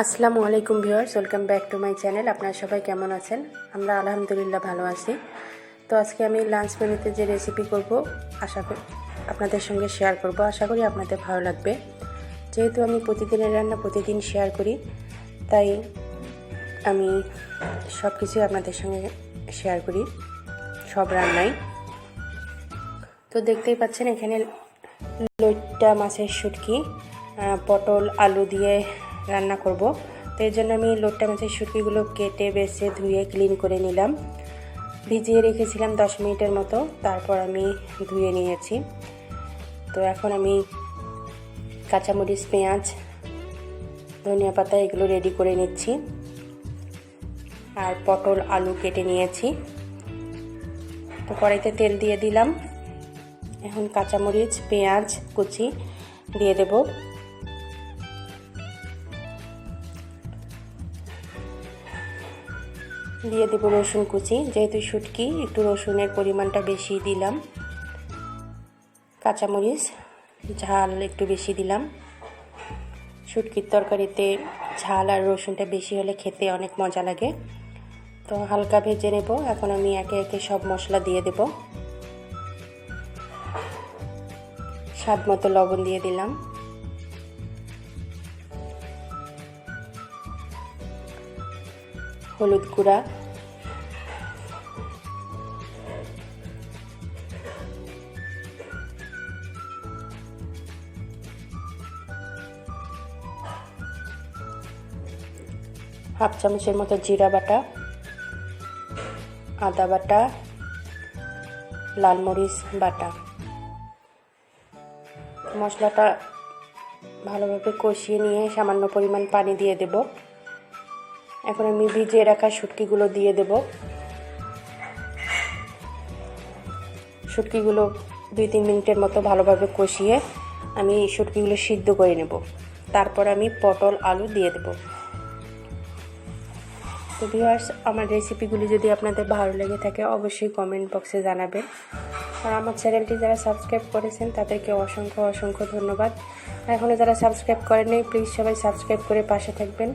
আসসালামু আলাইকুম viewers, welcome back to my channel. আপনারা সবাই কেমন আছেন? আমরা আলহামদুলিল্লাহ ভালো আছি। তো আজকে আমি লাঞ্চ মেনুতে যে রেসিপি করব আশা করি আপনাদের সঙ্গে শেয়ার করব। আশা করি আপনাদের ভালো লাগবে। যেহেতু আমি প্রতিদিনের রান্না প্রতিদিন শেয়ার করি, তাই আমি সব কিছুই আপনাদের সঙ্গে শেয়ার করি, সব রান্নাই। তো দেখতেই পাচ্ছেন এখানে লইট্টা মাছের শুটকি পটল আলু দিয়ে রান্না করব। তো এর জন্য আমি লইট্টা মাছের শুটকিগুলো কেটে বেছে ধুয়ে ক্লিন করে নিলাম। ভিজিয়ে রেখেছিলাম 10 মিনিটের মতো, তারপর আমি ধুয়ে নিয়েছি। তো এখন আমি কাঁচামরিচ, পেঁয়াজ, ধনিয়া পাতা এগুলো রেডি করে নিচ্ছি। আর পটল আলু কেটে নিয়েছি। তো কড়াইতে তেল দিয়ে দিলাম। এখন কাঁচামরিচ, পেঁয়াজ কুচি দিয়ে দেব। দিয়ে দেব রসুন কুচি। যেহেতু শুটকি, একটু রসুনের পরিমাণটা বেশি দিলাম। কাঁচামরিচ ঝাল একটু বেশি দিলাম। শুটকির তরকারিতে ঝাল আর রসুনটা বেশি হলে খেতে অনেক মজা লাগে। তো হালকা ভেজে নেব। এখন আমি একে একে সব মশলা দিয়ে দেব। স্বাদ মতো লবণ দিয়ে দিলাম। হলুদ গুঁড়া, হাফ চামচের মতো জিরা বাটা, আদা বাটা, লাল মরিচ বাটা। মশলাটা ভালোভাবে কষিয়ে নিয়ে সামান্য পরিমাণ পানি দিয়ে দেব। এখন আমি ভিজিয়ে রাখা শুটকিগুলো দিয়ে দেব। শুটকিগুলো 2-3 মিনিটের মতো ভালোভাবে কষিয়ে আমি শুটকিগুলো সিদ্ধ করে নেব। তারপর আমি পটল আলু দিয়ে দেব। তো ভিউয়ার্স, আমার রেসিপিগুলি যদি আপনাদের ভালো লেগে থাকে অবশ্যই কমেন্ট বক্সে জানাবেন। আর আমার চ্যানেলটি যারা সাবস্ক্রাইব করেছেন তাদেরকে অসংখ্য অসংখ্য ধন্যবাদ। এখনও যারা সাবস্ক্রাইব করেননি প্লিজ সবাই সাবস্ক্রাইব করে পাশে থাকবেন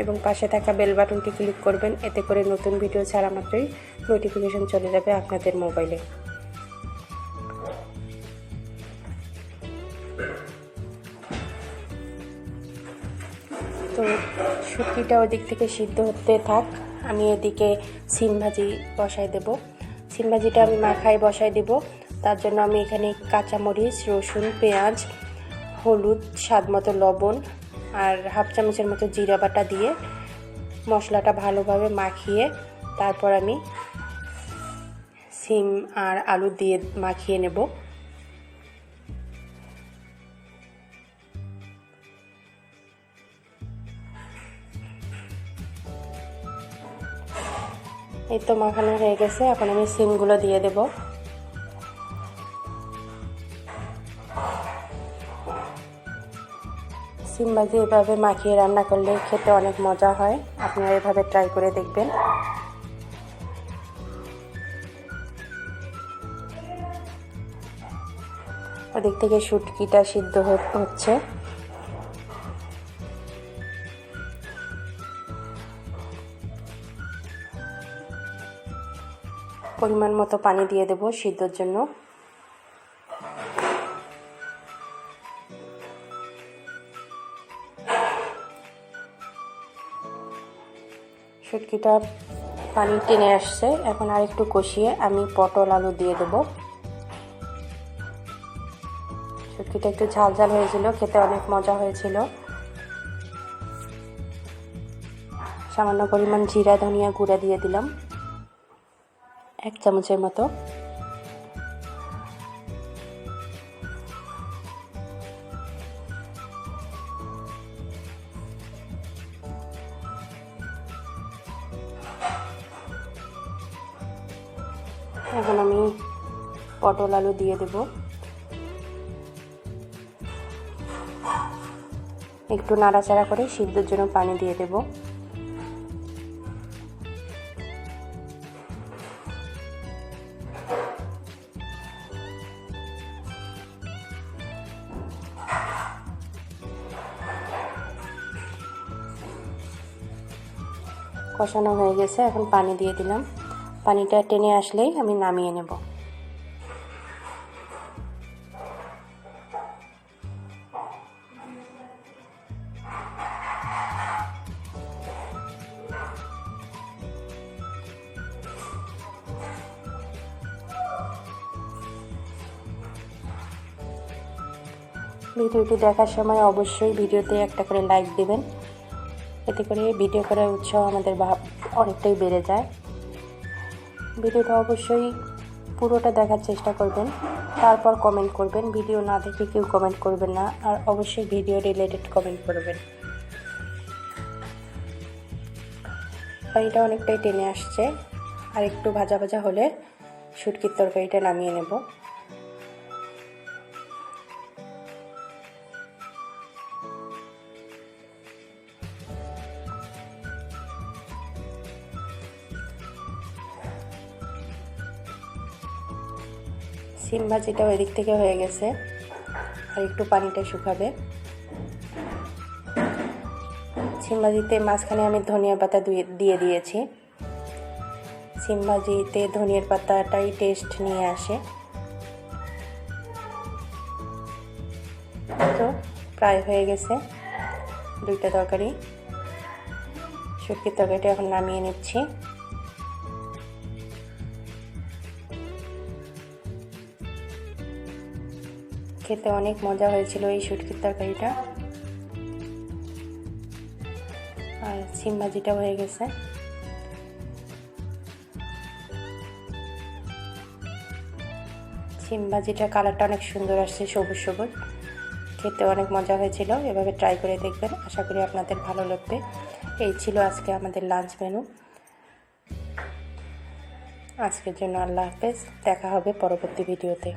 এবং পাশে থাকা বেল বাটনটি ক্লিক করবেন। এতে করে নতুন ভিডিও ছাড়া মাত্রই নোটিফিকেশন চলে যাবে আপনাদের মোবাইলে। তো শুটকিটা ওদিক থেকে সিদ্ধ হতে থাক, আমি এদিকে সিম ভাজি বসাই দেব। সিম ভাজিটা আমি মাখায় বসাই দেব। তার জন্য আমি এখানে কাঁচামরিচ, রসুন, পেঁয়াজ, হলুদ, স্বাদ মতো লবণ আর হাফ চামচের মতো জিরা বাটা দিয়ে মশলাটা ভালোভাবে মাখিয়ে তারপর আমি সিম আর আলু দিয়ে মাখিয়ে নেব। এই তো মাখানো হয়ে গেছে। এখন আমি সিমগুলো দিয়ে দেব। সিম ভাজি এভাবে মাখিয়ে রান্না করলে খেতে অনেক মজা হয়। আপনারা এভাবে ট্রাই করে দেখবেন। ওদিক থেকে শুটকিটা সিদ্ধ হচ্ছে। পরিমাণ মতো পানি দিয়ে দেব সিদ্ধর জন্য। শুটকিটা পানি টেনে আসছে। এখন আর একটু কষিয়ে আমি পটল আলু দিয়ে দেব। শুটকিটা একটু ঝাল ঝাল হয়েছিল, খেতে অনেক মজা হয়েছিল। সামান্য পরিমাণ জিরা ধনিয়া গুঁড়া দিয়ে দিলাম 1 চামচের মতো। এখন আমি পটল আলু দিয়ে দেব। একটু নাড়াচাড়া করে সিদ্ধর জন্য পানি দিয়ে দেব। কষানো হয়ে গেছে, এখন পানি দিয়ে দিলাম। পানিটা টেনে আসলেই আমি নামিয়ে নেব। ভিডিওটি দেখার সময় অবশ্যই ভিডিওতে একটা করে লাইক দেবেন, এতে করে ভিডিও করার উৎসাহ আমাদের অনেকটাই বেড়ে যায়। ভিডিওটা অবশ্যই পুরোটা দেখার চেষ্টা করবেন, তারপর কমেন্ট করবেন। ভিডিও না দেখে কেউ কমেন্ট করবেন না, আর অবশ্যই ভিডিও রিলেটেড কমেন্ট করবেন। পানিটা অনেকটাই টেনে আসছে, আর একটু ভাজা ভাজা হলে শুটকির তরকারিটা নামিয়ে নেব। সিম ভাজিটাও এদিক থেকে হয়ে গেছে, আর একটু পানিটা শুকাবে। সিম ভাজিতে মাঝখানে আমি ধনিয়া পাতা দিয়ে দিয়েছি। সিম ভাজিতে ধনিয়ার পাতাটাই টেস্ট নিয়ে আসে। তো প্রায় হয়ে গেছে দুইটা তরকারি। শুটকির তরকারিটা এখন নামিয়ে নিচ্ছি। খেতে অনেক মজা হয়েছিল এই শুটকির তরকারিটা। আর সিম ভাজিটা হয়ে গেছে। সিম ভাজিটার কালারটা অনেক সুন্দর আসছে, সবুজ সবুজ। খেতে অনেক মজা হয়েছিল, এভাবে ট্রাই করে দেখবেন, আশা করি আপনাদের ভালো লাগবে। এই ছিল আজকে আমাদের লাঞ্চ মেনু। আজকের জন্য আল্লাহ হাফেজ, দেখা হবে পরবর্তী ভিডিওতে।